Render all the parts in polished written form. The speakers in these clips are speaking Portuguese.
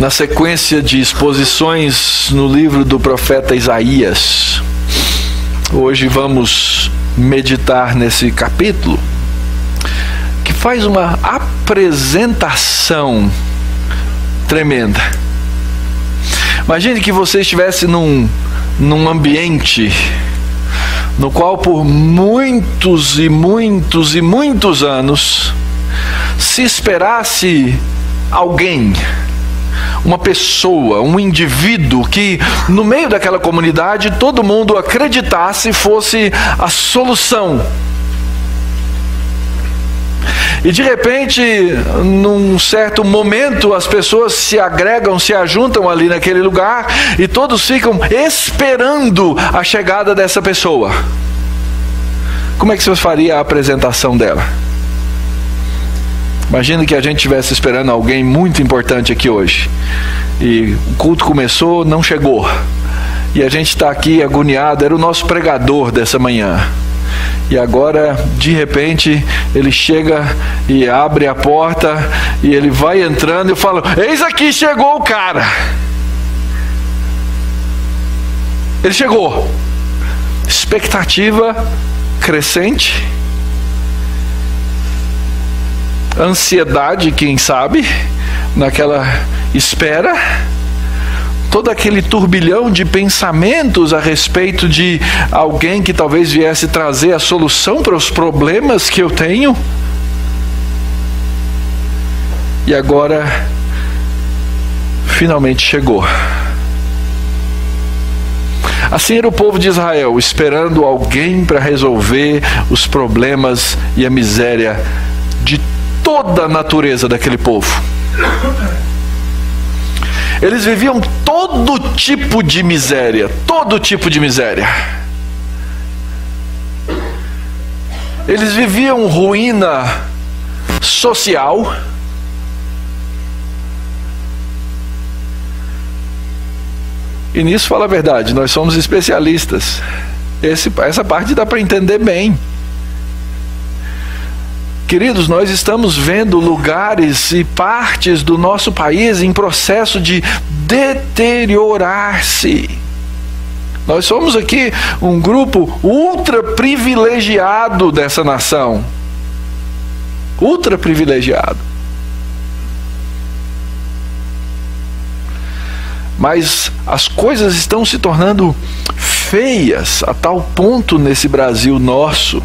na sequência de exposições no livro do profeta Isaías. Hoje vamos meditar nesse capítulo, que faz uma apresentação tremenda. Imagine que você estivesse num ambiente no qual por muitos e muitos e muitos anos se esperasse alguém, uma pessoa, um indivíduo que no meio daquela comunidade todo mundo acreditasse fosse a solução. E de repente, num certo momento, as pessoas se agregam, se ajuntam ali naquele lugar e todos ficam esperando a chegada dessa pessoa. Como é que você faria a apresentação dela? Imagina que a gente estivesse esperando alguém muito importante aqui hoje. E o culto começou, não chegou. E a gente está aqui agoniado, era o nosso pregador dessa manhã. E agora, de repente, ele chega e abre a porta e ele vai entrando e eu falo: eis aqui, chegou o cara. Ele chegou. Expectativa crescente. Ansiedade, quem sabe, naquela espera. Todo aquele turbilhão de pensamentos a respeito de alguém que talvez viesse trazer a solução para os problemas que eu tenho. E agora, finalmente chegou. Assim era o povo de Israel, esperando alguém para resolver os problemas e a miséria de toda a natureza daquele povo. Eles viviam todo tipo de miséria, todo tipo de miséria. Eles viviam ruína social. E nisso, fala a verdade, nós somos especialistas. Essa parte dá para entender bem. Queridos, nós estamos vendo lugares e partes do nosso país em processo de deteriorar-se. Nós somos aqui um grupo ultra privilegiado dessa nação. Ultra privilegiado. Mas as coisas estão se tornando feias a tal ponto nesse Brasil nosso,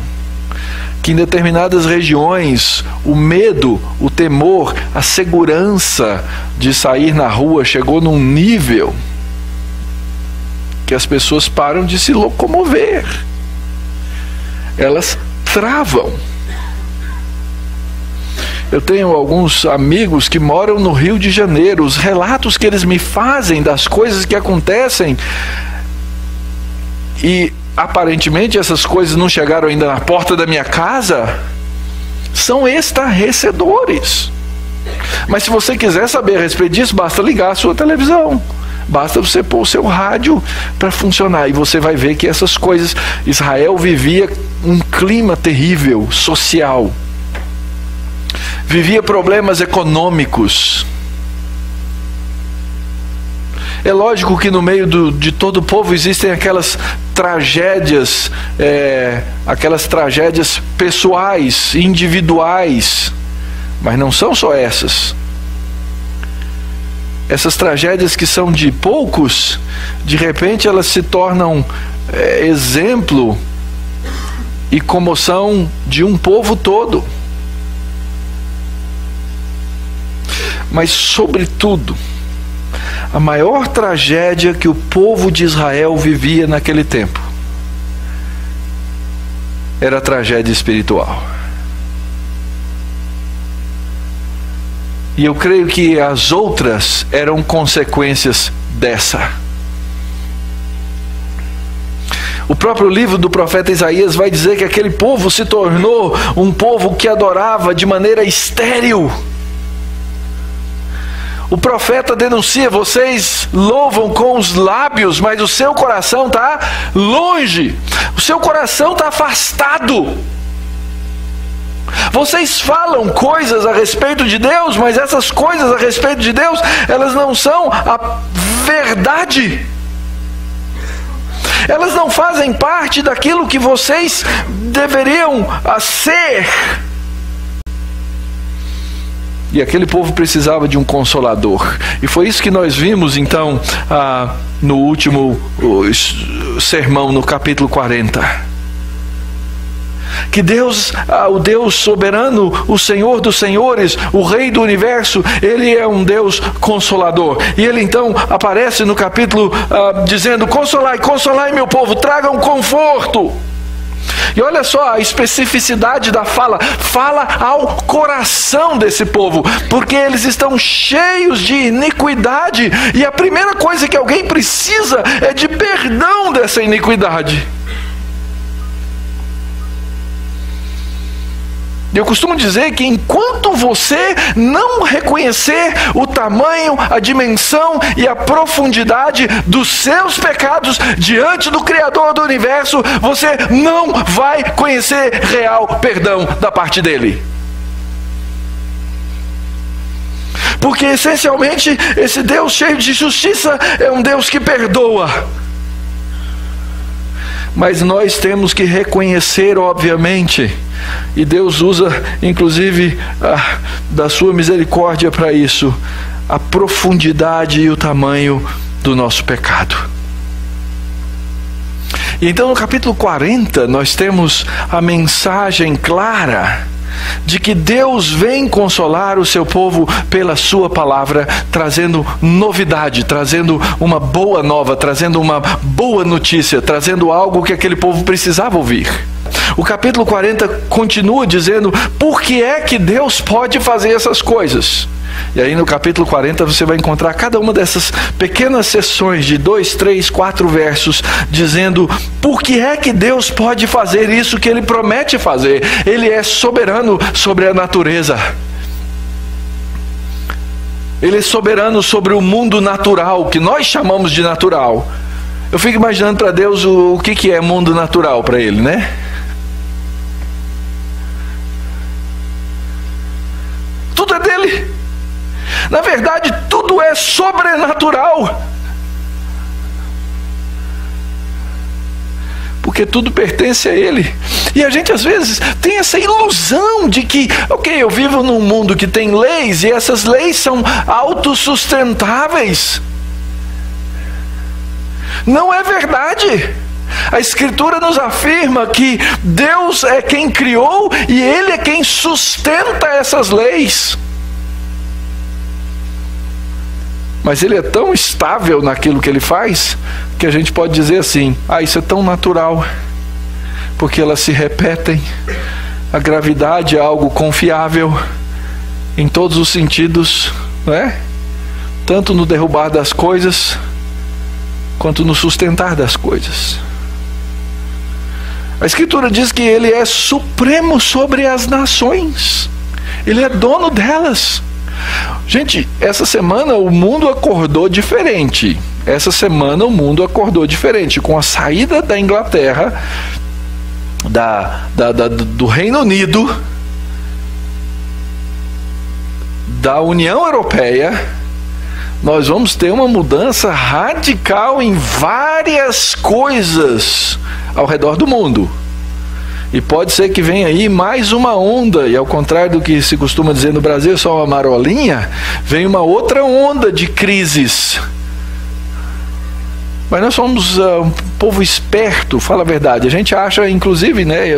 que em determinadas regiões o medo, o temor, a segurança de sair na rua chegou num nível que as pessoas param de se locomover. Elas travam. Eu tenho alguns amigos que moram no Rio de Janeiro. Os relatos que eles me fazem das coisas que acontecem, e aparentemente essas coisas não chegaram ainda na porta da minha casa, são estarrecedores. Mas se você quiser saber a respeito disso, basta ligar a sua televisão, basta você pôr o seu rádio para funcionar e você vai ver que essas coisas. Israel vivia um clima terrível, social, vivia problemas econômicos. É lógico que no meio de todo o povo existem aquelas tragédias pessoais, individuais, mas não são só essas. Essas tragédias que são de poucos, de repente elas se tornam exemplo e comoção de um povo todo. Mas sobretudo, a maior tragédia que o povo de Israel vivia naquele tempo era a tragédia espiritual. E eu creio que as outras eram consequências dessa. O próprio livro do profeta Isaías vai dizer que aquele povo se tornou um povo que adorava de maneira estéril. O profeta denuncia: vocês louvam com os lábios, mas o seu coração está longe, o seu coração está afastado. Vocês falam coisas a respeito de Deus, mas essas coisas a respeito de Deus, elas não são a verdade. Elas não fazem parte daquilo que vocês deveriam ser. E aquele povo precisava de um consolador. E foi isso que nós vimos então no último sermão, no capítulo 40. Que Deus, o Deus soberano, o Senhor dos senhores, o Rei do universo, Ele é um Deus consolador. E Ele então aparece no capítulo dizendo: consolai, consolai meu povo, tragam conforto. E olha só a especificidade da fala. Fala ao coração desse povo, porque eles estão cheios de iniquidade. E a primeira coisa que alguém precisa é de perdão dessa iniquidade. Eu costumo dizer que enquanto você não reconhecer o tamanho, a dimensão e a profundidade dos seus pecados diante do Criador do universo, você não vai conhecer real perdão da parte dele. Porque essencialmente esse Deus cheio de justiça é um Deus que perdoa. Mas nós temos que reconhecer, obviamente, e Deus usa inclusive da sua misericórdia para isso, a profundidade e o tamanho do nosso pecado. E então no capítulo 40 nós temos a mensagem clara de que Deus vem consolar o seu povo pela sua palavra, trazendo novidade, trazendo uma boa nova, trazendo uma boa notícia, trazendo algo que aquele povo precisava ouvir. O capítulo 40 continua dizendo por que é que Deus pode fazer essas coisas. E aí no capítulo 40 você vai encontrar cada uma dessas pequenas seções de 2, 3, 4 versos dizendo por que é que Deus pode fazer isso que Ele promete fazer. Ele é soberano sobre a natureza. Ele é soberano sobre o mundo natural, que nós chamamos de natural. Eu fico imaginando para Deus o que é mundo natural para Ele, né? Tudo é dele. Na verdade, tudo é sobrenatural. Porque tudo pertence a Ele. E a gente às vezes tem essa ilusão de que, ok, eu vivo num mundo que tem leis e essas leis são autossustentáveis. Não é verdade. A Escritura nos afirma que Deus é quem criou e Ele é quem sustenta essas leis. Mas Ele é tão estável naquilo que Ele faz, que a gente pode dizer assim, isso é tão natural, porque elas se repetem. A gravidade é algo confiável, em todos os sentidos, não é? Tanto no derrubar das coisas, quanto no sustentar das coisas. A Escritura diz que Ele é supremo sobre as nações, Ele é dono delas. Gente, essa semana o mundo acordou diferente. Essa semana o mundo acordou diferente. Com a saída da Inglaterra, do Reino Unido, da União Europeia, nós vamos ter uma mudança radical em várias coisas ao redor do mundo. E pode ser que venha aí mais uma onda, e ao contrário do que se costuma dizer no Brasil, só uma marolinha, vem uma outra onda de crises. Mas nós somos um povo esperto, fala a verdade. A gente acha, inclusive, né,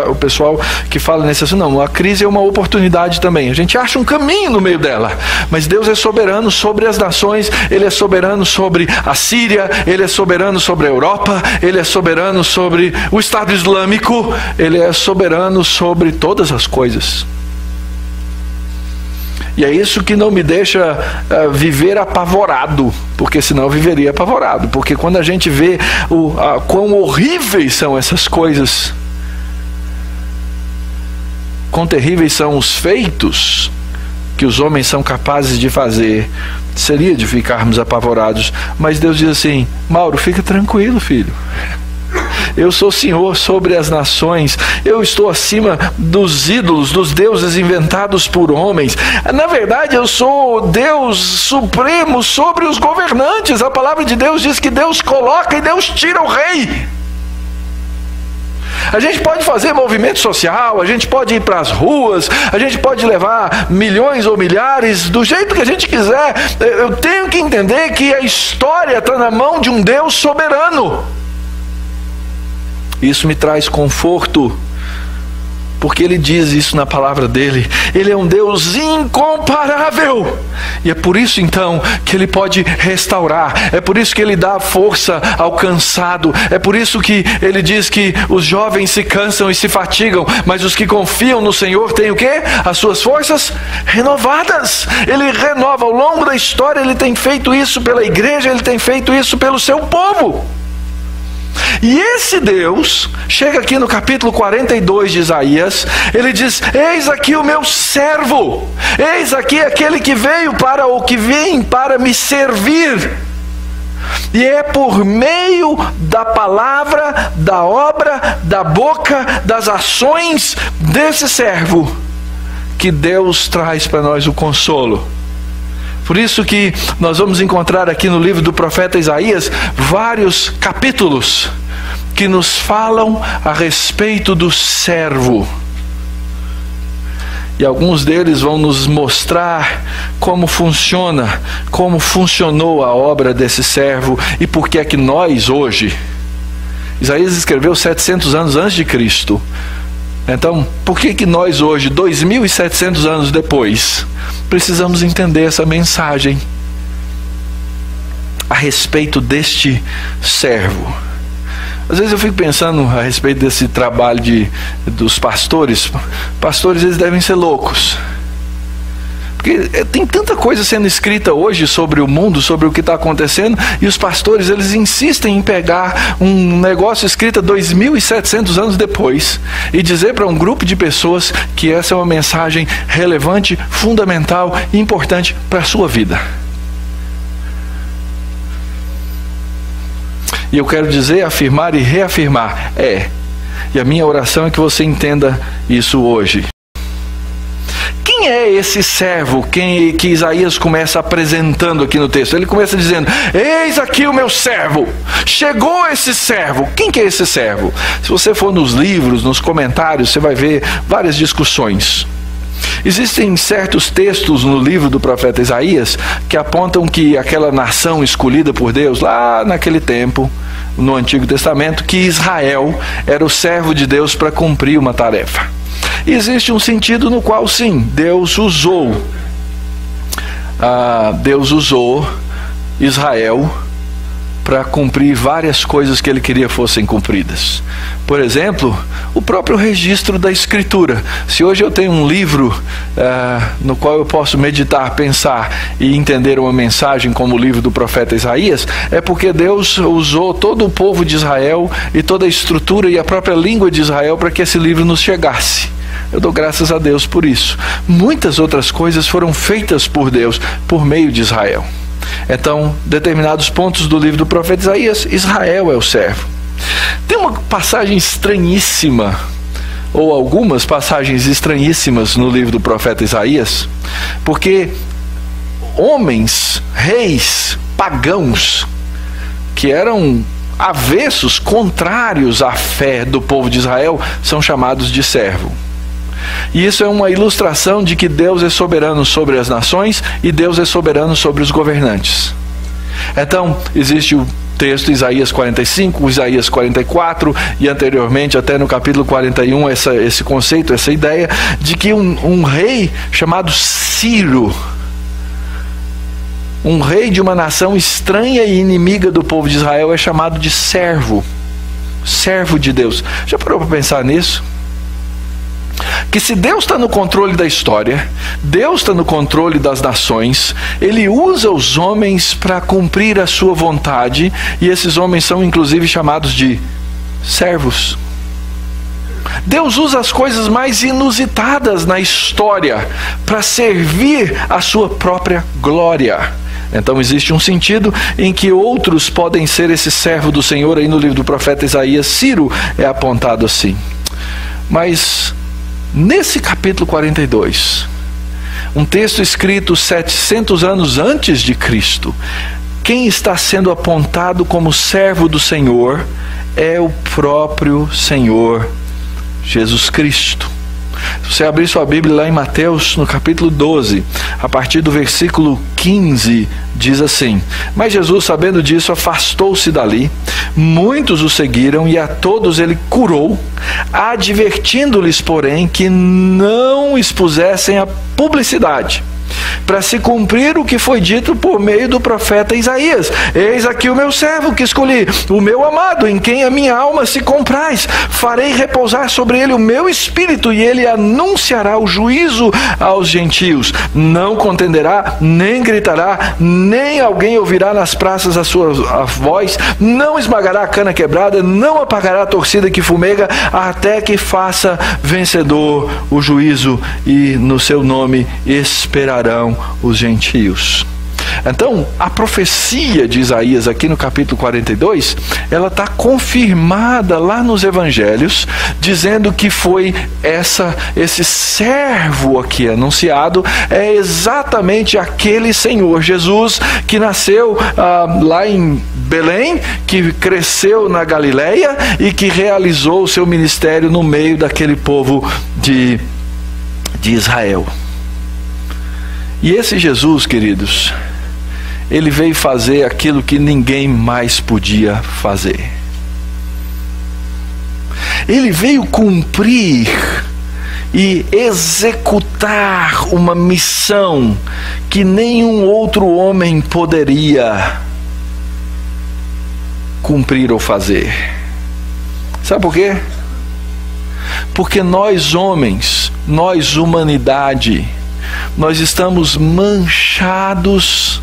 o pessoal que fala nesse assunto, não, a crise é uma oportunidade também. A gente acha um caminho no meio dela. Mas Deus é soberano sobre as nações, Ele é soberano sobre a Síria, Ele é soberano sobre a Europa, Ele é soberano sobre o Estado Islâmico, Ele é soberano sobre todas as coisas. E é isso que não me deixa viver apavorado, porque senão eu viveria apavorado. Porque quando a gente vê quão horríveis são essas coisas, quão terríveis são os feitos que os homens são capazes de fazer, seria de ficarmos apavorados. Mas Deus diz assim, Mauro, fica tranquilo, filho. eu sou Senhor sobre as nações, eu estou acima dos ídolos, dos deuses inventados por homens. Na verdade, eu sou Deus supremo sobre os governantes. A palavra de Deus diz que Deus coloca e Deus tira o rei. A gente pode fazer movimento social, a gente pode ir para as ruas, a gente pode levar milhões ou milhares, do jeito que a gente quiser. Eu tenho que entender que a história está na mão de um Deus soberano. Isso me traz conforto, porque Ele diz isso na palavra dEle. Ele é um Deus incomparável. E é por isso então que Ele pode restaurar. É por isso que Ele dá força ao cansado. É por isso que Ele diz que os jovens se cansam e se fatigam, mas os que confiam no Senhor têm o quê? As suas forças renovadas. Ele renova. Ao longo da história Ele tem feito isso pela igreja, Ele tem feito isso pelo seu povo. E esse Deus, chega aqui no capítulo 42 de Isaías, Ele diz: eis aqui o meu servo, eis aqui aquele que veio para, ou que vem para me servir. E é por meio da palavra, da obra, da boca, das ações desse servo, que Deus traz para nós o consolo. Por isso que nós vamos encontrar aqui no livro do profeta Isaías vários capítulos que nos falam a respeito do servo. E alguns deles vão nos mostrar como funciona, como funcionou a obra desse servo e por que é que nós hoje, Isaías escreveu 700 anos antes de Cristo. Então, por que nós hoje, 2.700 anos depois, precisamos entender essa mensagem a respeito deste servo? Às vezes eu fico pensando a respeito desse trabalho dos pastores. Pastores, eles devem ser loucos. Porque tem tanta coisa sendo escrita hoje sobre o mundo, sobre o que está acontecendo, e os pastores, eles insistem em pegar um negócio escrito 2.700 anos depois e dizer para um grupo de pessoas que essa é uma mensagem relevante, fundamental e importante para a sua vida. E eu quero dizer, afirmar e reafirmar, e a minha oração é que você entenda isso hoje. Quem é esse servo que Isaías começa apresentando aqui no texto? Ele começa dizendo: eis aqui o meu servo, chegou esse servo. Quem que é esse servo? Se você for nos livros, nos comentários, você vai ver várias discussões. Existem certos textos no livro do profeta Isaías que apontam que aquela nação escolhida por Deus, lá naquele tempo, no Antigo Testamento, que Israel era o servo de Deus para cumprir uma tarefa. E existe um sentido no qual, sim, Deus usou Israel para cumprir várias coisas que Ele queria fossem cumpridas. Por exemplo, o próprio registro da Escritura. Se hoje eu tenho um livro no qual eu posso meditar, pensar e entender uma mensagem como o livro do profeta Isaías, é porque Deus usou todo o povo de Israel e toda a estrutura e a própria língua de Israel para que esse livro nos chegasse. Eu dou graças a Deus por isso. Muitas outras coisas foram feitas por Deus por meio de Israel. Então, determinados pontos do livro do profeta Isaías, Israel é o servo. Tem uma passagem estranhíssima, ou algumas passagens estranhíssimas no livro do profeta Isaías, porque homens, reis, pagãos, que eram avessos, contrários à fé do povo de Israel, são chamados de servo. E isso é uma ilustração de que Deus é soberano sobre as nações e Deus é soberano sobre os governantes. Então, existe o texto Isaías 45, Isaías 44 e anteriormente até no capítulo 41 esse conceito, essa ideia de que um rei chamado Ciro, um rei de uma nação estranha e inimiga do povo de Israel, é chamado de servo, servo de Deus. Já parou para pensar nisso? Que se Deus está no controle da história, Deus está no controle das nações, Ele usa os homens para cumprir a sua vontade, e esses homens são inclusive chamados de servos. Deus usa as coisas mais inusitadas na história para servir a sua própria glória. Então existe um sentido em que outros podem ser esse servo do Senhor. Aí no livro do profeta Isaías, Ciro é apontado assim. Mas nesse capítulo 42, um texto escrito 700 anos antes de Cristo, quem está sendo apontado como servo do Senhor é o próprio Senhor Jesus Cristo. Se você abrir sua Bíblia lá em Mateus, no capítulo 12, a partir do versículo 15, diz assim: Mas Jesus, sabendo disso, afastou-se dali, muitos o seguiram e a todos ele curou, advertindo-lhes, porém, que não expusessem a publicidade, para se cumprir o que foi dito por meio do profeta Isaías: Eis aqui o meu servo que escolhi, o meu amado, em quem a minha alma se compraz. Farei repousar sobre ele o meu espírito, e ele anunciará o juízo aos gentios. Não contenderá, nem gritará, nem alguém ouvirá nas praças a voz. Não esmagará a cana quebrada, não apagará a torcida que fumega, até que faça vencedor o juízo, e no seu nome esperarão os gentios. Então, a profecia de Isaías aqui no capítulo 42, ela está confirmada lá nos evangelhos, dizendo que foi esse servo aqui anunciado, é exatamente aquele Senhor Jesus que nasceu lá em Belém, que cresceu na Galileia e que realizou o seu ministério no meio daquele povo de Israel. E esse Jesus, queridos, ele veio fazer aquilo que ninguém mais podia fazer. Ele veio cumprir e executar uma missão que nenhum outro homem poderia cumprir ou fazer. Sabe por quê? Porque nós homens, nós humanidade, nós estamos manchados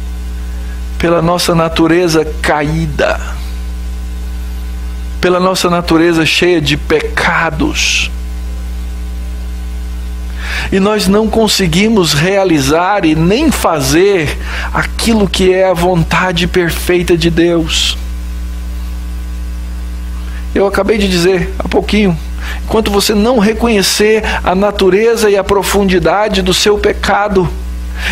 pela nossa natureza caída, pela nossa natureza cheia de pecados. E nós não conseguimos realizar e nem fazer aquilo que é a vontade perfeita de Deus. Eu acabei de dizer há pouquinho, enquanto você não reconhecer a natureza e a profundidade do seu pecado,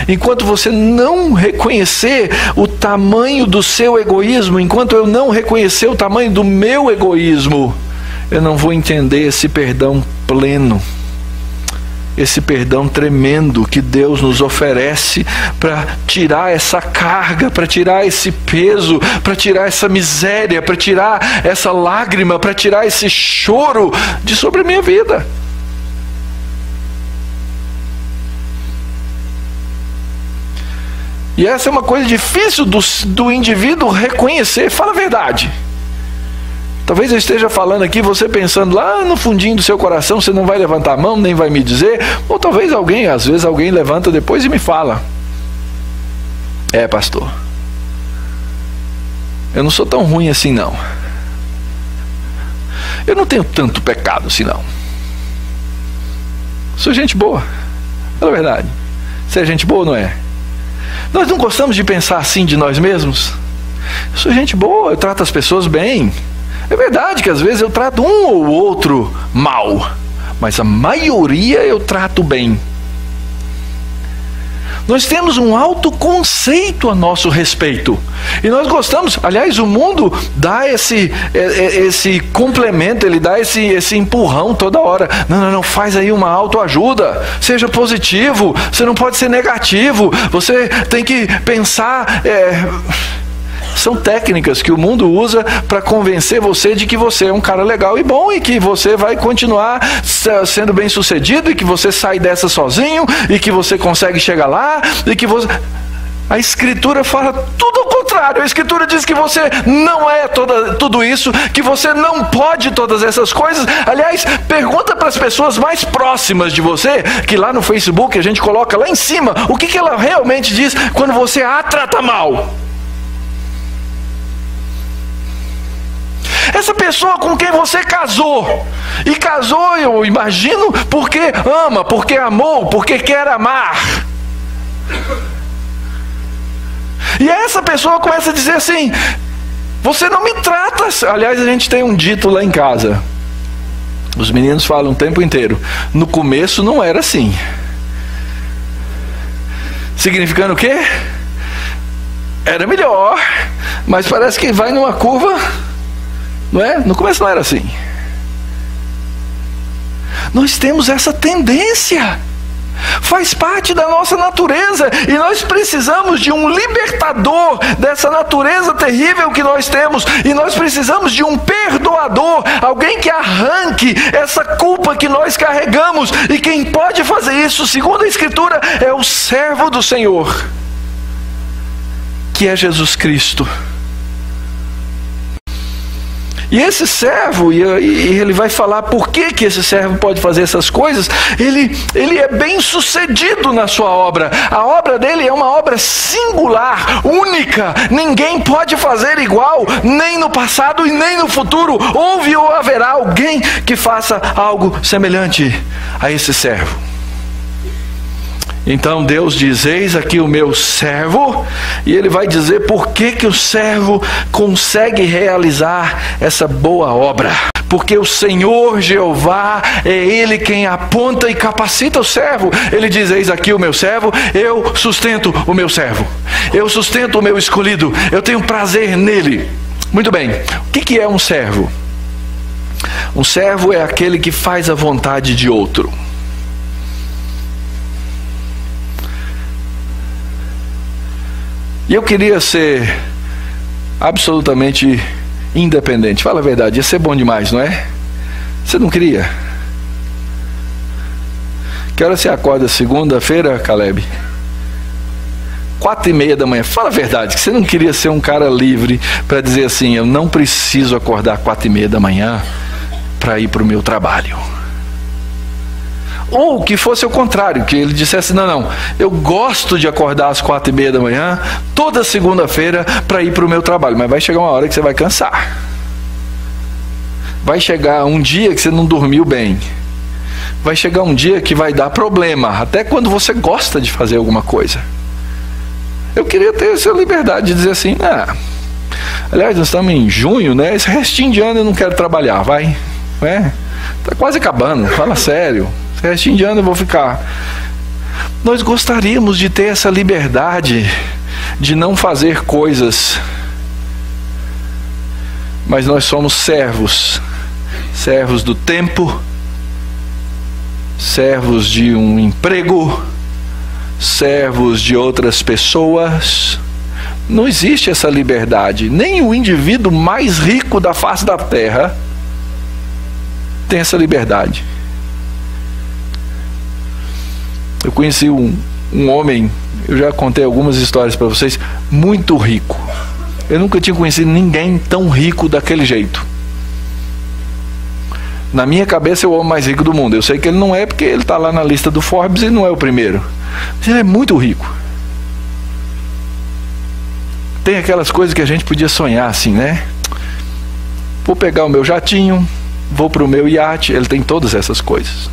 enquanto você não reconhecer o tamanho do seu egoísmo, enquanto eu não reconhecer o tamanho do meu egoísmo, eu não vou entender esse perdão pleno, esse perdão tremendo que Deus nos oferece para tirar essa carga, para tirar esse peso, para tirar essa miséria, para tirar essa lágrima, para tirar esse choro de sobre a minha vida. E essa é uma coisa difícil do indivíduo reconhecer. Fala a verdade. Talvez eu esteja falando aqui, você pensando lá no fundinho do seu coração, você não vai levantar a mão, nem vai me dizer. Ou talvez às vezes alguém levanta depois e me fala: É, pastor, eu não sou tão ruim assim não. Eu não tenho tanto pecado assim não. Sou gente boa. Fala a verdade. Você é gente boa ou não é? Nós não gostamos de pensar assim de nós mesmos? Eu sou gente boa, eu trato as pessoas bem. É verdade que às vezes eu trato um ou outro mal, mas a maioria eu trato bem. Nós temos um autoconceito a nosso respeito. E nós gostamos, aliás, o mundo dá esse complemento, ele dá esse empurrão toda hora. Não, faz aí uma autoajuda, seja positivo, você não pode ser negativo, você tem que pensar... São técnicas que o mundo usa para convencer você de que você é um cara legal e bom, e que você vai continuar sendo bem sucedido, e que você sai dessa sozinho, e que você consegue chegar lá, e que você... A Escritura fala tudo ao contrário. A Escritura diz que você não é tudo isso, que você não pode todas essas coisas. Aliás, pergunta para as pessoas mais próximas de você, que lá no Facebook a gente coloca lá em cima, o que ela realmente diz quando você a trata mal. Essa pessoa com quem você casou, e casou, eu imagino, porque ama, porque amou, porque quer amar. E essa pessoa começa a dizer assim: você não me trata. Aliás, a gente tem um dito lá em casa. Os meninos falam o tempo inteiro: no começo não era assim. Significando o quê? Era melhor, mas parece que vai numa curva, não é? No começo não era assim. Nós temos essa tendência, faz parte da nossa natureza, e nós precisamos de um libertador dessa natureza terrível que nós temos, e nós precisamos de um perdoador, alguém que arranque essa culpa que nós carregamos, e quem pode fazer isso, segundo a Escritura, é o servo do Senhor, que é Jesus Cristo. E esse servo, e ele vai falar por que esse servo pode fazer essas coisas. Ele é bem sucedido na sua obra. A obra dele é uma obra singular, única. Ninguém pode fazer igual, nem no passado e nem no futuro. Houve ou haverá alguém que faça algo semelhante a esse servo. Então Deus diz: eis aqui o meu servo, e ele vai dizer por que o servo consegue realizar essa boa obra. Porque o Senhor Jeová é Ele quem aponta e capacita o servo. Ele diz: eis aqui o meu servo, eu sustento o meu servo, eu sustento o meu escolhido, eu tenho prazer nele. Muito bem, o que é um servo? Um servo é aquele que faz a vontade de outro. E eu queria ser absolutamente independente. Fala a verdade, ia ser bom demais, não é? Você não queria? Que hora você acorda segunda-feira, Caleb? 4:30 da manhã. Fala a verdade, que você não queria ser um cara livre para dizer assim: eu não preciso acordar 4:30 da manhã para ir para o meu trabalho. Ou que fosse o contrário, que ele dissesse: não, eu gosto de acordar às 4:30 da manhã, toda segunda-feira, para ir para o meu trabalho. Mas vai chegar uma hora que você vai cansar. Vai chegar um dia que você não dormiu bem. Vai chegar um dia que vai dar problema, até quando você gosta de fazer alguma coisa. Eu queria ter essa liberdade de dizer assim: aliás, nós estamos em junho, né? Esse restinho de ano eu não quero trabalhar, vai. Está quase acabando, fala sério. Restinho de ano eu vou ficar. Nós gostaríamos de ter essa liberdade de não fazer coisas, mas nós somos servos do tempo, servos de um emprego, servos de outras pessoas. Não existe essa liberdade. Nem o indivíduo mais rico da face da terra tem essa liberdade. Eu conheci um homem, eu já contei algumas histórias para vocês, muito rico. Eu nunca tinha conhecido ninguém tão rico daquele jeito. Na minha cabeça é o homem mais rico do mundo. Eu sei que ele não é, porque ele está lá na lista do Forbes e não é o primeiro. Mas ele é muito rico. Tem aquelas coisas que a gente podia sonhar assim, né? Vou pegar o meu jatinho, vou para o meu iate. Ele tem todas essas coisas.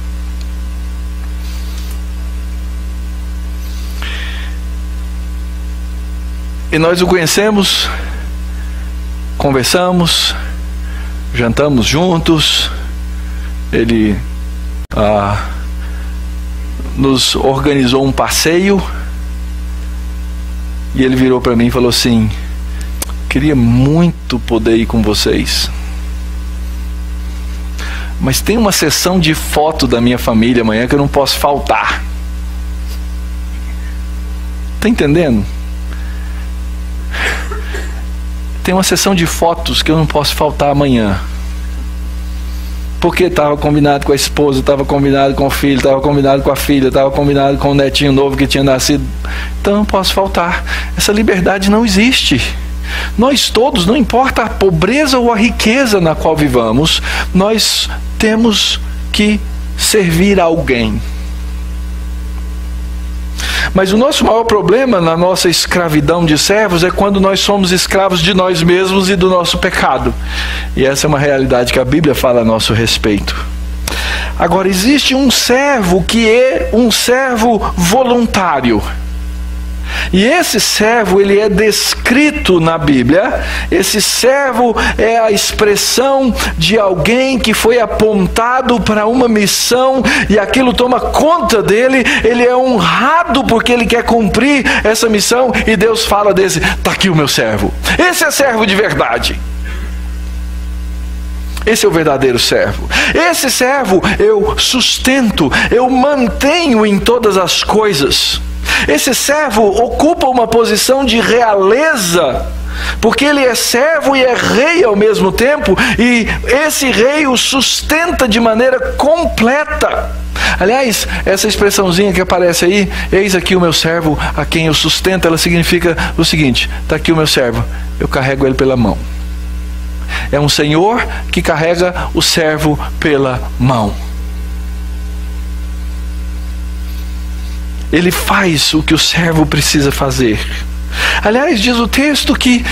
E nós o conhecemos, conversamos, jantamos juntos. Ele nos organizou um passeio. E ele virou para mim e falou assim: queria muito poder ir com vocês, mas tem uma sessão de foto da minha família amanhã que eu não posso faltar. Está entendendo? Tem uma sessão de fotos que eu não posso faltar amanhã, porque estava combinado com a esposa, estava combinado com o filho, estava combinado com a filha, estava combinado com o netinho novo que tinha nascido. Então não posso faltar. Essa liberdade não existe. Nós todos, não importa a pobreza ou a riqueza na qual vivamos, nós temos que servir a alguém. Mas o nosso maior problema na nossa escravidão de servos é quando nós somos escravos de nós mesmos e do nosso pecado. E essa é uma realidade que a Bíblia fala a nosso respeito. Agora, existe um servo que é um servo voluntário. E esse servo, ele é descrito na Bíblia. Esse servo é a expressão de alguém que foi apontado para uma missão e aquilo toma conta dele. Ele é honrado porque ele quer cumprir essa missão e Deus fala desse: está aqui o meu servo. Esse é servo de verdade. Esse é o verdadeiro servo. Esse servo eu sustento, eu mantenho em todas as coisas. Esse servo ocupa uma posição de realeza, porque ele é servo e é rei ao mesmo tempo, e esse rei o sustenta de maneira completa. Aliás, essa expressãozinha que aparece aí, eis aqui o meu servo a quem eu sustento, ela significa o seguinte: está aqui o meu servo, eu carrego ele pela mão. É um senhor que carrega o servo pela mão. Ele faz o que o servo precisa fazer. Aliás, diz o texto que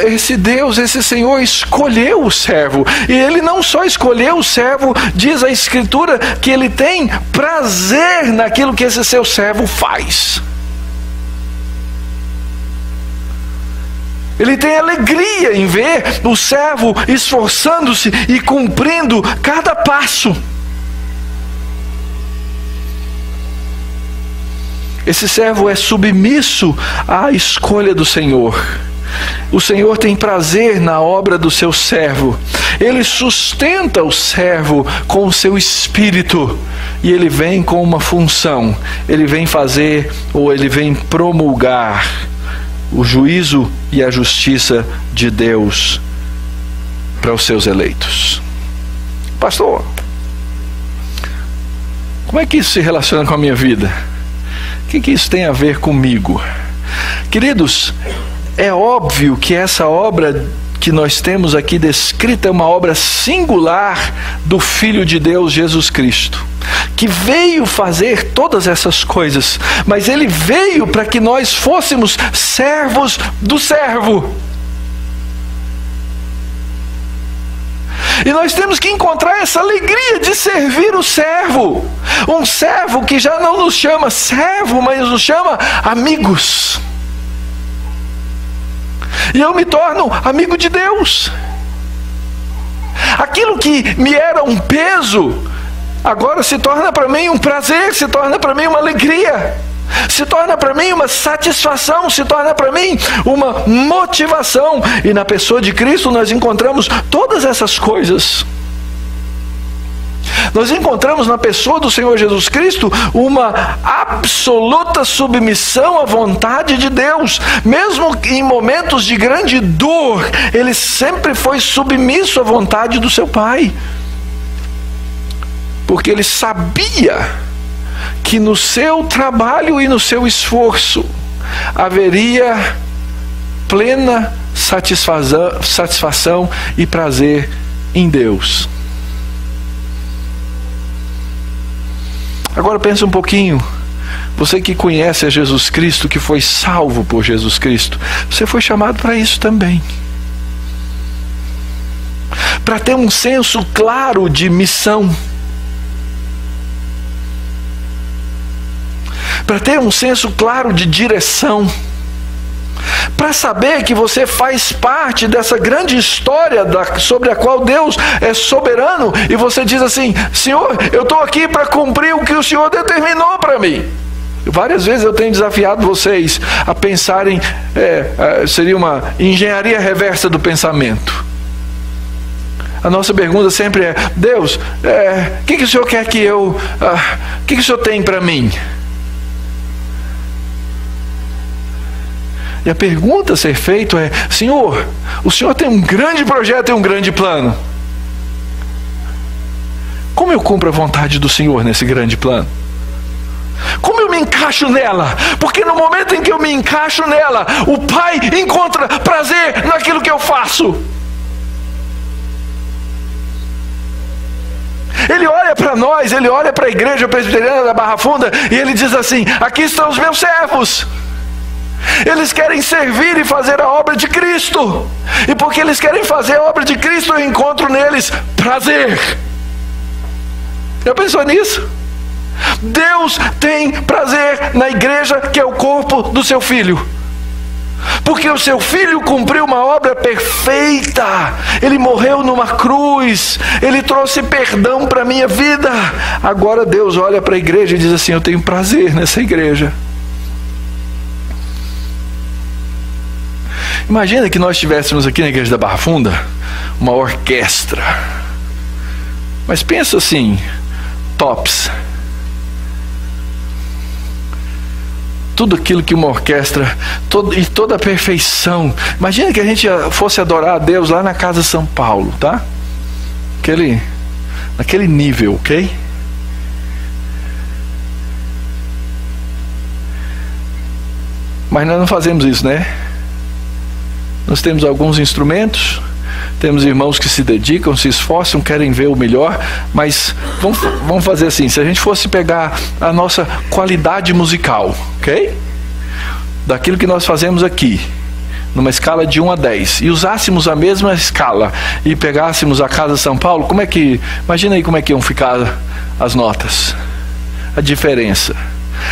esse Deus, esse Senhor escolheu o servo. E ele não só escolheu o servo, diz a Escritura que ele tem prazer naquilo que esse seu servo faz. Ele tem alegria em ver o servo esforçando-se e cumprindo cada passo. Esse servo é submisso à escolha do Senhor. O Senhor tem prazer na obra do seu servo. Ele sustenta o servo com o seu espírito. E ele vem com uma função. Ele vem fazer, ou ele vem promulgar o juízo e a justiça de Deus para os seus eleitos. Pastor, como é que isso se relaciona com a minha vida? O que isso tem a ver comigo? Queridos, é óbvio que essa obra que nós temos aqui descrita é uma obra singular do Filho de Deus, Jesus Cristo, que veio fazer todas essas coisas, mas ele veio para que nós fôssemos servos do servo. E nós temos que encontrar essa alegria de servir o servo. Um servo que já não nos chama servo, mas nos chama amigos. E eu me torno amigo de Deus. Aquilo que me era um peso, agora se torna para mim um prazer, se torna para mim uma alegria, se torna para mim uma satisfação, se torna para mim uma motivação. E na pessoa de Cristo nós encontramos todas essas coisas. Nós encontramos na pessoa do Senhor Jesus Cristo uma absoluta submissão à vontade de Deus. Mesmo em momentos de grande dor, ele sempre foi submisso à vontade do seu Pai. Porque ele sabia que no seu trabalho e no seu esforço haveria plena satisfação e prazer em Deus. Agora pensa um pouquinho, você que conhece a Jesus Cristo, que foi salvo por Jesus Cristo, você foi chamado para isso também. Para ter um senso claro de missão. Para ter um senso claro de direção. Para saber que você faz parte dessa grande história sobre a qual Deus é soberano, e você diz assim: Senhor, eu estou aqui para cumprir o que o Senhor determinou para mim. Várias vezes eu tenho desafiado vocês a pensarem, seria uma engenharia reversa do pensamento. A nossa pergunta sempre é: Deus, o que o Senhor quer que eu... o que o Senhor tem para mim? E a pergunta a ser feita é: Senhor, o Senhor tem um grande projeto e um grande plano. Como eu cumpro a vontade do Senhor nesse grande plano? Como eu me encaixo nela? Porque no momento em que eu me encaixo nela, o Pai encontra prazer naquilo que eu faço. Ele olha para nós, ele olha para a igreja presbiteriana da Barra Funda e ele diz assim: aqui estão os meus servos. Eles querem servir e fazer a obra de Cristo. E porque eles querem fazer a obra de Cristo, eu encontro neles prazer. Já pensou nisso? Deus tem prazer na igreja, que é o corpo do seu Filho. Porque o seu Filho cumpriu uma obra perfeita. Ele morreu numa cruz. Ele trouxe perdão para a minha vida. Agora Deus olha para a igreja e diz assim: eu tenho prazer nessa igreja. Imagina que nós estivéssemos aqui na igreja da Barra Funda uma orquestra. Mas pensa assim, tops. Tudo aquilo que uma orquestra, toda a perfeição. Imagina que a gente fosse adorar a Deus lá na Casa São Paulo, tá? Naquele nível, ok? Mas nós não fazemos isso, né? Nós temos alguns instrumentos, temos irmãos que se dedicam, se esforçam, querem ver o melhor, mas vamos fazer assim: se a gente fosse pegar a nossa qualidade musical, ok? Daquilo que nós fazemos aqui, numa escala de 1 a 10, e usássemos a mesma escala e pegássemos a Casa São Paulo, imagina aí como é que iam ficar as notas, a diferença.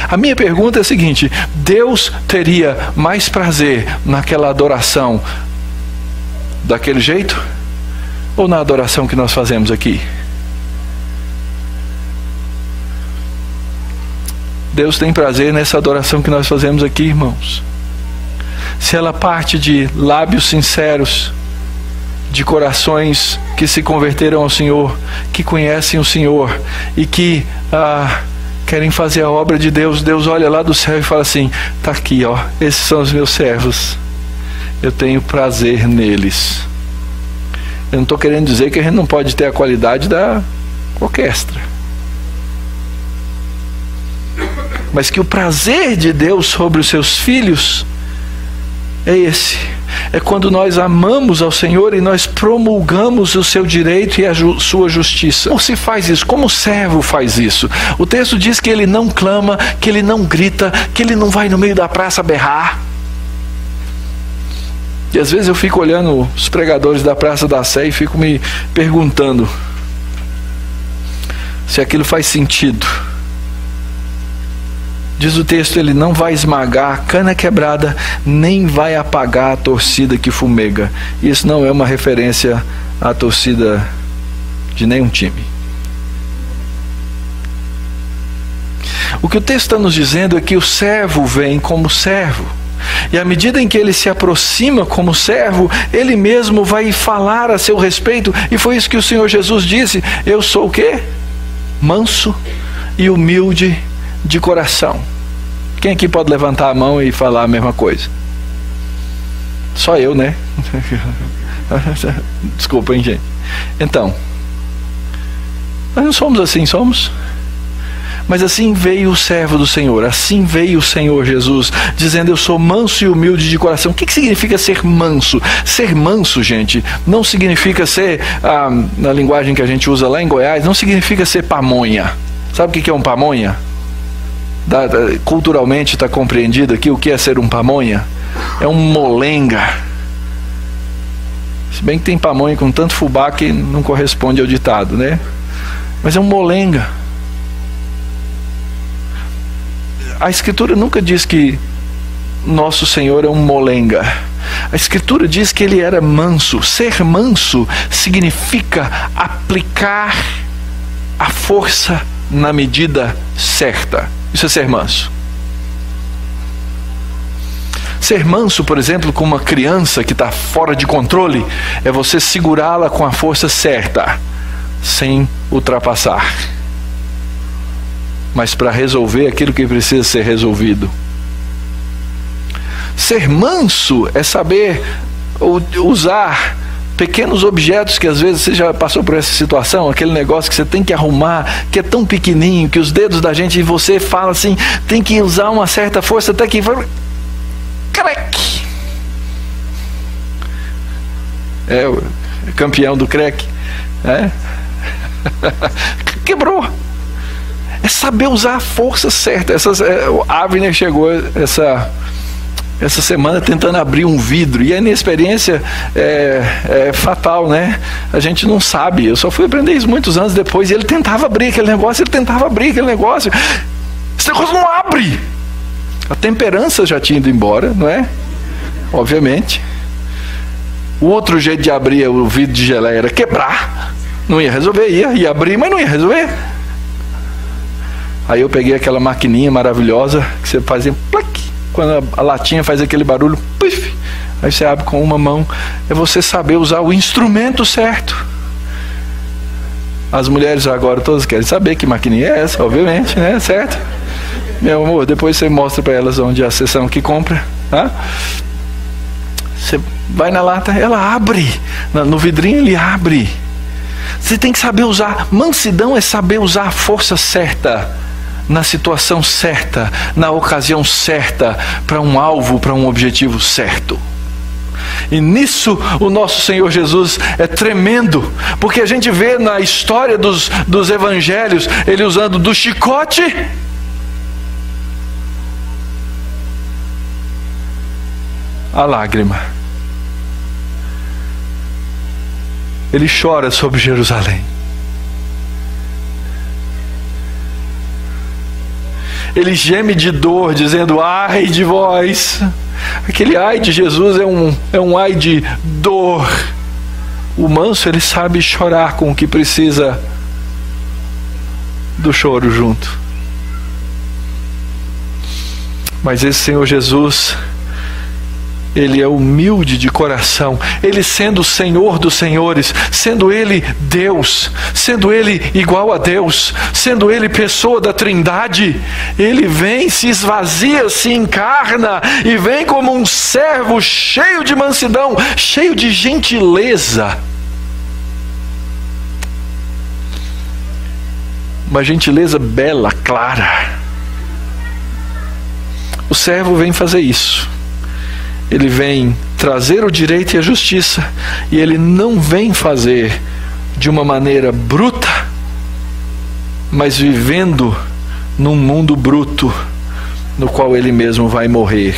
A minha pergunta é a seguinte: Deus teria mais prazer naquela adoração daquele jeito, ou na adoração que nós fazemos aqui? Deus tem prazer nessa adoração que nós fazemos aqui, irmãos. Se ela parte de lábios sinceros, de corações que se converteram ao Senhor, que conhecem o Senhor e que querem fazer a obra de Deus, Deus olha lá do céu e fala assim: está aqui, ó, esses são os meus servos, eu tenho prazer neles. Eu não estou querendo dizer que a gente não pode ter a qualidade da orquestra, mas que o prazer de Deus sobre os seus filhos é esse. É quando nós amamos ao Senhor e nós promulgamos o seu direito e a sua justiça. Como se faz isso? Como o servo faz isso? O texto diz que ele não clama, que ele não grita, que ele não vai no meio da praça berrar. E às vezes eu fico olhando os pregadores da Praça da Sé e fico me perguntando se aquilo faz sentido. Diz o texto: ele não vai esmagar a cana quebrada, nem vai apagar a torcida que fumega. Isso não é uma referência à torcida de nenhum time. O que o texto está nos dizendo é que o servo vem como servo. E à medida em que ele se aproxima como servo, ele mesmo vai falar a seu respeito. E foi isso que o Senhor Jesus disse: eu sou o quê? Manso e humilde de coração. Quem aqui pode levantar a mão e falar a mesma coisa? Só eu, né? Desculpa, hein, gente. Então, nós não somos assim, somos? Mas assim veio o servo do Senhor, assim veio o Senhor Jesus, dizendo: eu sou manso e humilde de coração. O que significa ser manso? Ser manso, gente, não significa ser, na linguagem que a gente usa lá em Goiás, não significa ser pamonha. Sabe o que é um pamonha? Culturalmente está compreendido aqui o que é ser um pamonha? É um molenga. Se bem que tem pamonha com tanto fubá que não corresponde ao ditado, né? Mas é um molenga. A Escritura nunca diz que nosso Senhor é um molenga. A Escritura diz que ele era manso. Ser manso significa aplicar a força na medida certa. Isso é ser manso. Ser manso, por exemplo, com uma criança que está fora de controle, é você segurá-la com a força certa, sem ultrapassar, mas para resolver aquilo que precisa ser resolvido. Ser manso é saber usar pequenos objetos, que às vezes você já passou por essa situação, aquele negócio que você tem que arrumar, que é tão pequenininho, que os dedos da gente, e você fala assim, tem que usar uma certa força até que crack. É o campeão do crack, né? Quebrou. É saber usar a força certa. O Avner chegou essa semana tentando abrir um vidro, e a inexperiência é fatal, né? A gente não sabe. Eu só fui aprender isso muitos anos depois, e ele tentava abrir aquele negócio, esse negócio não abre. A temperança já tinha ido embora, não é? Obviamente. O outro jeito de abrir o vidro de geleia era quebrar. Não ia resolver, ia abrir, mas não ia resolver. Aí eu peguei aquela maquininha maravilhosa que você fazia plac, quando a latinha faz aquele barulho, puff, aí você abre com uma mão. É você saber usar o instrumento certo. As mulheres agora todas querem saber que maquininha é essa, obviamente, né? Certo? Meu amor, depois você mostra para elas onde é a seção que compra, tá? Você vai na lata, ela abre. No vidrinho ele abre. Você tem que saber usar. Mansidão é saber usar a força certa, na situação certa, na ocasião certa, para um alvo, para um objetivo certo. E nisso o nosso Senhor Jesus é tremendo, porque a gente vê na história dos evangelhos, ele usando do chicote a lágrima. Ele chora sobre Jerusalém. Ele geme de dor, dizendo: ai de vós. Aquele ai de Jesus é um ai de dor. O manso, ele sabe chorar com o que precisa do choro junto. Mas esse Senhor Jesus, ele é humilde de coração. Ele sendo o Senhor dos senhores, sendo ele Deus, sendo ele igual a Deus, sendo ele pessoa da Trindade, ele vem, se esvazia, se encarna e vem como um servo cheio de mansidão, cheio de gentileza. Uma gentileza bela, clara. O servo vem fazer isso. Ele vem trazer o direito e a justiça, e ele não vem fazer de uma maneira bruta, mas vivendo num mundo bruto, no qual ele mesmo vai morrer.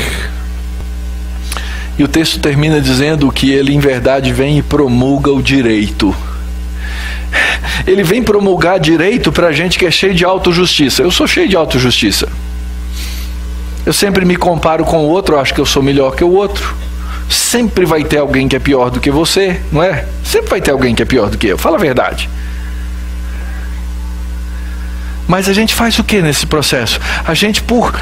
E o texto termina dizendo que ele em verdade vem e promulga o direito. Ele vem promulgar direito para a gente que é cheio de autojustiça. Eu sou cheio de autojustiça. Eu sempre me comparo com o outro, acho que eu sou melhor que o outro. Sempre vai ter alguém que é pior do que você, não é? Sempre vai ter alguém que é pior do que eu, fala a verdade. Mas a gente faz o que nesse processo? A gente, por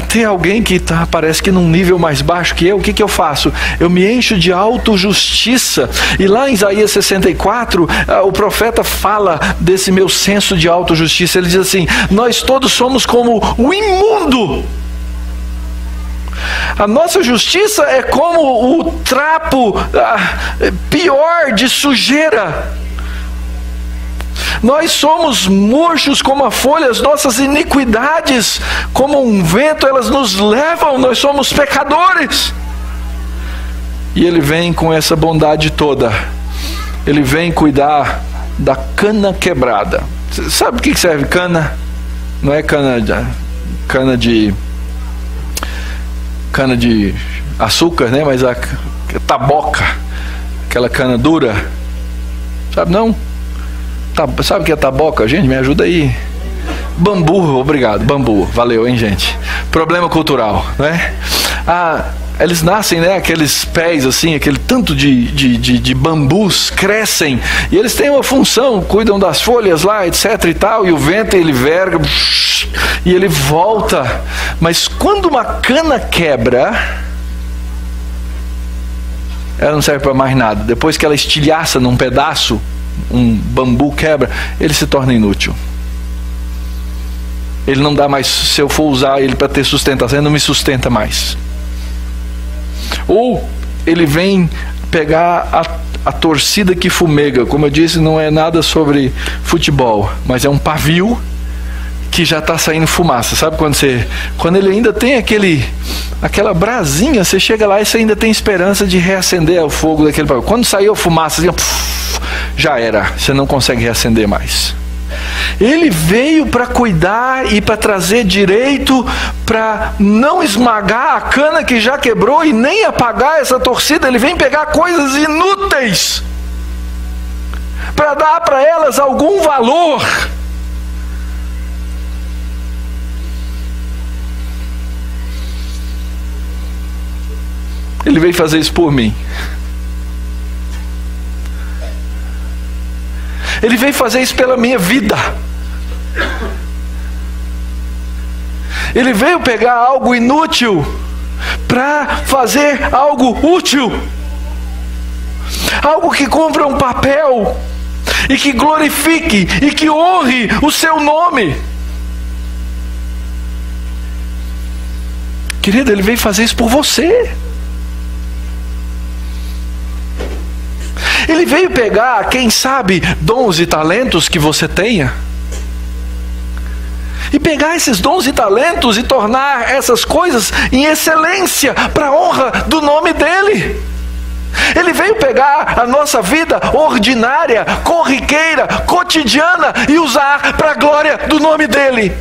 ter alguém que parece que num nível mais baixo que eu, o que eu faço? Eu me encho de autojustiça. E lá em Isaías 64, o profeta fala desse meu senso de autojustiça. Ele diz assim: nós todos somos como o imundo. A nossa justiça é como o trapo pior de sujeira. Nós somos murchos como a folha, as nossas iniquidades, como um vento, elas nos levam, nós somos pecadores. E ele vem com essa bondade toda. Ele vem cuidar da cana quebrada. Sabe o que serve cana? Não é cana de açúcar, né? Mas a taboca, aquela cana dura, sabe não? Sabe o que é taboca? Gente, me ajuda aí. Bambu, obrigado, bambu, valeu, hein, gente? Problema cultural, né? Eles nascem, né? Aqueles pés assim, aquele tanto de bambus crescem, e eles têm uma função, cuidam das folhas lá, etc e tal, e o vento ele verga e ele volta. Mas quando uma cana quebra, ela não serve para mais nada. Depois que ela estilhaça num pedaço, um bambu quebra, ele se torna inútil. Ele não dá mais, se eu for usar ele para ter sustentação, ele não me sustenta mais. Ou ele vem pegar a torcida que fumega. Como eu disse, não é nada sobre futebol, mas é um pavio que já está saindo fumaça. Sabe quando ele ainda tem aquela brasinha, você chega lá e você ainda tem esperança de reacender o fogo daquele pavio. Quando saiu a fumaça, já era, você não consegue reacender mais. Ele veio para cuidar e para trazer direito, para não esmagar a cana que já quebrou e nem apagar essa torcida. Ele vem pegar coisas inúteis para dar para elas algum valor. Ele veio fazer isso por mim. Ele veio fazer isso pela minha vida. Ele veio pegar algo inútil para fazer algo útil. Algo que cumpra um papel e que glorifique e que honre o seu nome. Querido, ele veio fazer isso por você. Ele veio pegar, quem sabe, dons e talentos que você tenha, e pegar esses dons e talentos e tornar essas coisas em excelência para a honra do nome dele. Ele veio pegar a nossa vida ordinária, corriqueira, cotidiana e usar para a glória do nome dele.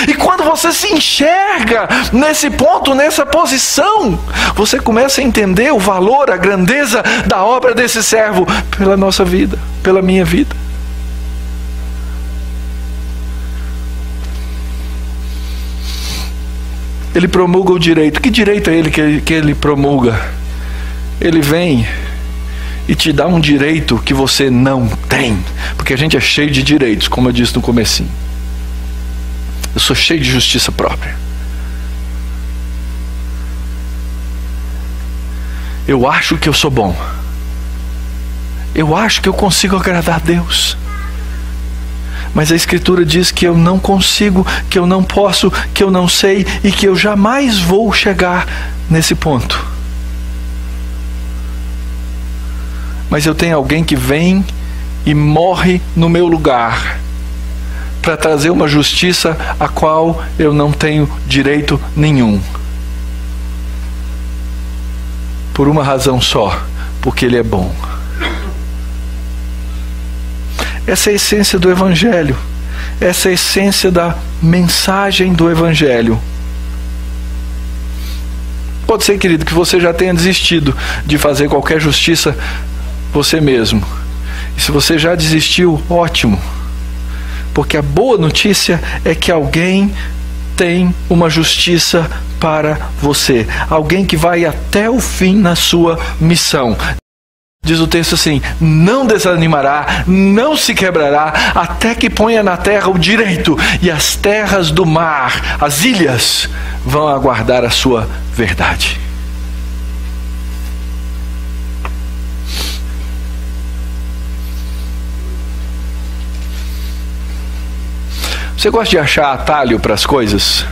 E quando você se enxerga nesse ponto, nessa posição, você começa a entender o valor, a grandeza da obra desse servo pela nossa vida, pela minha vida. Ele promulga o direito. Que direito é ele que ele promulga? Ele vem e te dá um direito que você não tem, porque a gente é cheio de direitos, como eu disse no comecinho. Eu sou cheio de justiça própria. Eu acho que eu sou bom. Eu acho que eu consigo agradar a Deus. Mas a Escritura diz que eu não consigo, que eu não posso, que eu não sei e que eu jamais vou chegar nesse ponto. Mas eu tenho alguém que vem e morre no meu lugar para trazer uma justiça a qual eu não tenho direito nenhum. Por uma razão só, porque Ele é bom. Essa é a essência do Evangelho. Essa é a essência da mensagem do Evangelho. Pode ser, querido, que você já tenha desistido de fazer qualquer justiça você mesmo. E se você já desistiu, ótimo. Porque a boa notícia é que alguém tem uma justiça para você. Alguém que vai até o fim na sua missão. Diz o texto assim: não desanimará, não se quebrará, até que ponha na terra o direito, e as terras do mar, as ilhas, vão aguardar a sua verdade. Você gosta de achar atalho para as coisas?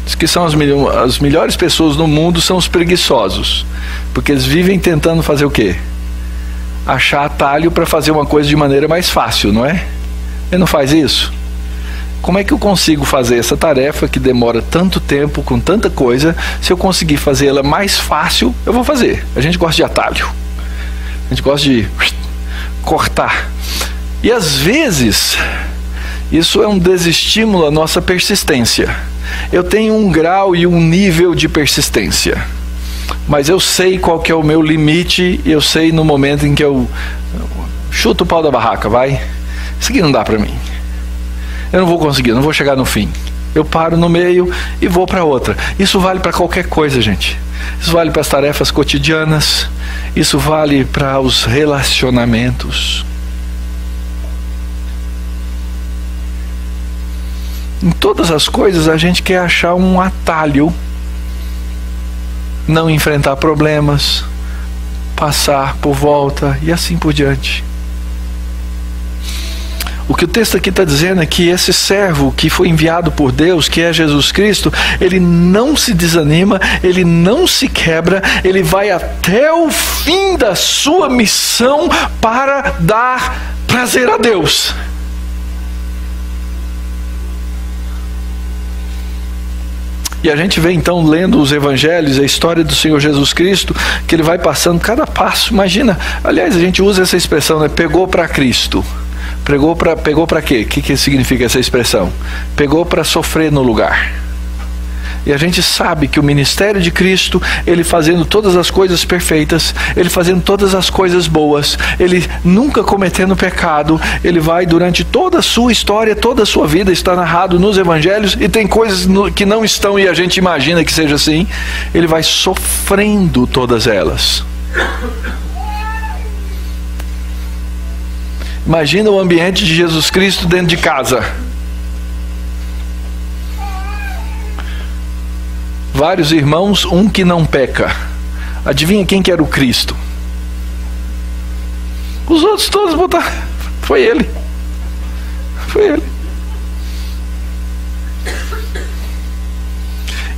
Diz que são as melhores pessoas no mundo são os preguiçosos, porque eles vivem tentando fazer o quê? Achar atalho para fazer uma coisa de maneira mais fácil, não é? Ele não faz isso? Como é que eu consigo fazer essa tarefa que demora tanto tempo, com tanta coisa? Se eu conseguir fazer ela mais fácil, eu vou fazer. A gente gosta de atalho. A gente gosta de cortar. E às vezes isso é um desestímulo à nossa persistência. Eu tenho um grau e um nível de persistência, mas eu sei qual que é o meu limite. Eu sei no momento em que eu chuto o pau da barraca, vai, isso aqui não dá para mim, eu não vou conseguir, não vou chegar no fim. Eu paro no meio e vou para outra. Isso vale para qualquer coisa, gente. Isso vale para as tarefas cotidianas, isso vale para os relacionamentos. Em todas as coisas a gente quer achar um atalho, não enfrentar problemas, passar por volta e assim por diante. O que o texto aqui está dizendo é que esse servo que foi enviado por Deus, que é Jesus Cristo, ele não se desanima, ele não se quebra, ele vai até o fim da sua missão para dar prazer a Deus. E a gente vê então, lendo os evangelhos, a história do Senhor Jesus Cristo, que ele vai passando cada passo. Imagina, aliás, a gente usa essa expressão, né? Pegou para Cristo. Pegou para quê? O que significa essa expressão? Pegou para sofrer no lugar. E a gente sabe que o ministério de Cristo, Ele fazendo todas as coisas perfeitas, Ele fazendo todas as coisas boas, Ele nunca cometendo pecado, Ele vai durante toda a sua história, toda a sua vida, está narrado nos evangelhos, e tem coisas que não estão e a gente imagina que seja assim, Ele vai sofrendo todas elas. Imagina o ambiente de Jesus Cristo dentro de casa. Vários irmãos, um que não peca. Adivinha quem que era o Cristo? Os outros todos botaram. Foi ele. Foi ele.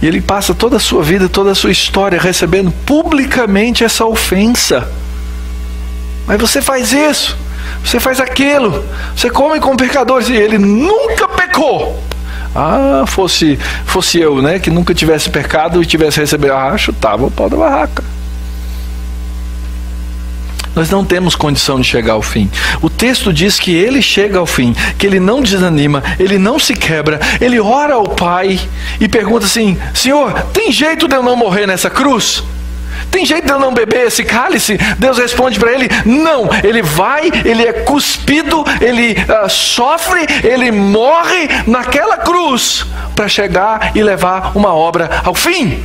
E ele passa toda a sua vida, toda a sua história recebendo publicamente essa ofensa. Mas você faz isso, você faz aquilo, você come com pecadores, e ele nunca pecou. Ah, fosse eu, né, que nunca tivesse pecado e tivesse recebido, chutava o pau da barraca. Nós não temos condição de chegar ao fim. O texto diz que ele chega ao fim, que ele não desanima, ele não se quebra, ele ora ao Pai e pergunta assim: Senhor, tem jeito de eu não morrer nessa cruz? Tem jeito de eu não beber esse cálice? Deus responde para ele: não. Ele vai, ele é cuspido, ele sofre, ele morre naquela cruz para chegar e levar uma obra ao fim.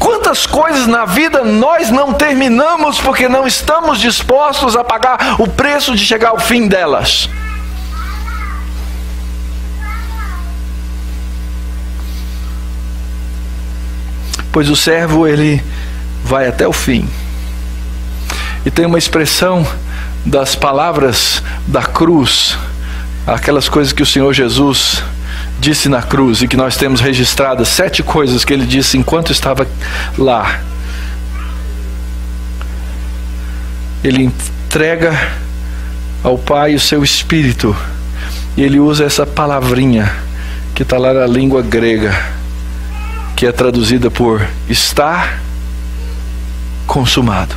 Quantas coisas na vida nós não terminamos porque não estamos dispostos a pagar o preço de chegar ao fim delas? Pois o servo, ele vai até o fim. E tem uma expressão das palavras da cruz, aquelas coisas que o Senhor Jesus disse na cruz e que nós temos registradas, 7 coisas que ele disse enquanto estava lá. Ele entrega ao Pai o seu Espírito e ele usa essa palavrinha que está lá na língua grega, que é traduzida por está consumado.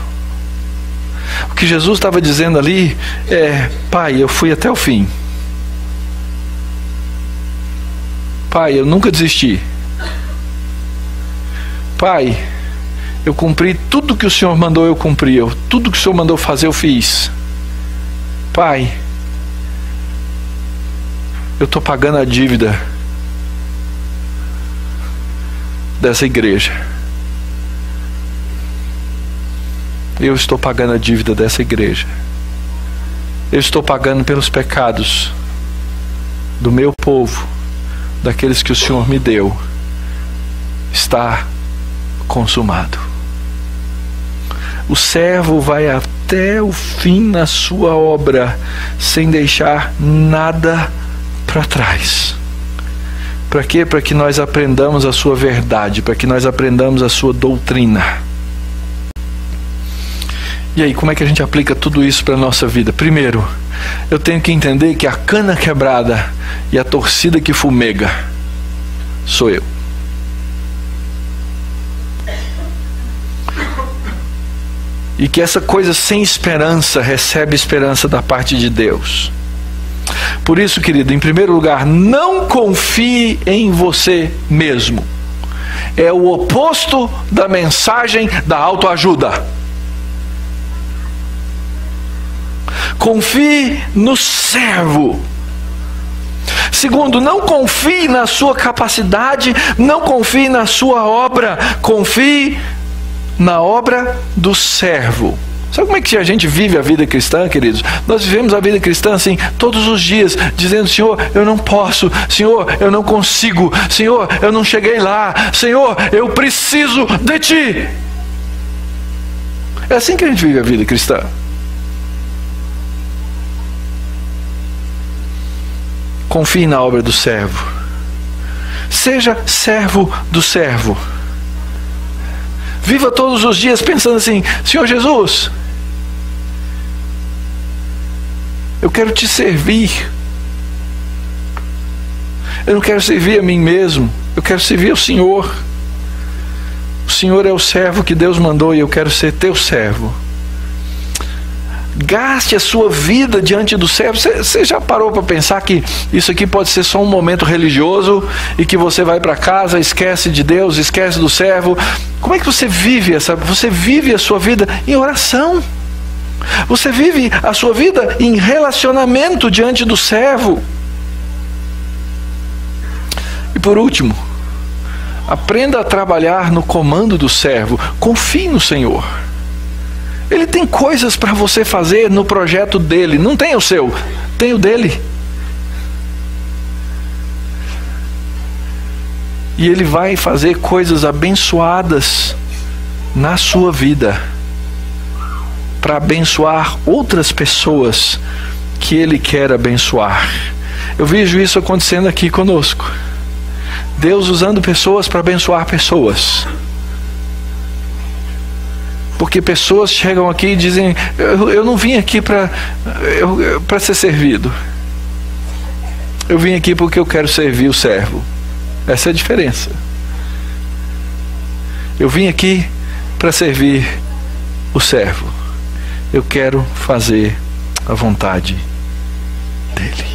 O que Jesus estava dizendo ali é: Pai, eu fui até o fim. Pai, eu nunca desisti. Pai, eu cumpri tudo que o Senhor mandou eu cumprir. Tudo que o Senhor mandou fazer eu fiz. Pai, eu estou pagando a dívida dessa igreja. Eu estou pagando a dívida dessa igreja. Eu estou pagando pelos pecados do meu povo, daqueles que o Senhor me deu. Está consumado. O servo vai até o fim na sua obra, sem deixar nada para trás. Para quê? Para que nós aprendamos a sua verdade, para que nós aprendamos a sua doutrina. E aí, como é que a gente aplica tudo isso para a nossa vida? Primeiro, eu tenho que entender que a cana quebrada e a torcida que fumega sou eu. E que essa coisa sem esperança recebe esperança da parte de Deus. Por isso, querido, em primeiro lugar, não confie em você mesmo. É o oposto da mensagem da autoajuda. Confie no servo. Segundo, não confie na sua capacidade, não confie na sua obra, confie na obra do servo. Sabe como é que a gente vive a vida cristã, queridos? Nós vivemos a vida cristã assim, todos os dias, dizendo: Senhor, eu não posso, Senhor, eu não consigo, Senhor, eu não cheguei lá, Senhor, eu preciso de Ti. É assim que a gente vive a vida cristã. Confie na obra do servo. Seja servo do servo. Viva todos os dias pensando assim: Senhor Jesus, eu quero Te servir. Eu não quero servir a mim mesmo. Eu quero servir ao Senhor. O Senhor é o servo que Deus mandou e eu quero ser Teu servo. Gaste a sua vida diante do servo. Você já parou para pensar que isso aqui pode ser só um momento religioso e que você vai para casa, esquece de Deus, esquece do servo? Como é que você vive Você vive a sua vida em oração. Você vive a sua vida em relacionamento diante do servo. E por último, aprenda a trabalhar no comando do servo. Confie no Senhor. Ele tem coisas para você fazer no projeto dele. Não tem o seu, tem o dele. E ele vai fazer coisas abençoadas na sua vida, para abençoar outras pessoas que ele quer abençoar. Eu vejo isso acontecendo aqui conosco. Deus usando pessoas para abençoar pessoas. Porque pessoas chegam aqui e dizem: eu não vim aqui para ser servido. Eu vim aqui porque eu quero servir o servo. Essa é a diferença. Eu vim aqui para servir o servo. Eu quero fazer a vontade dele.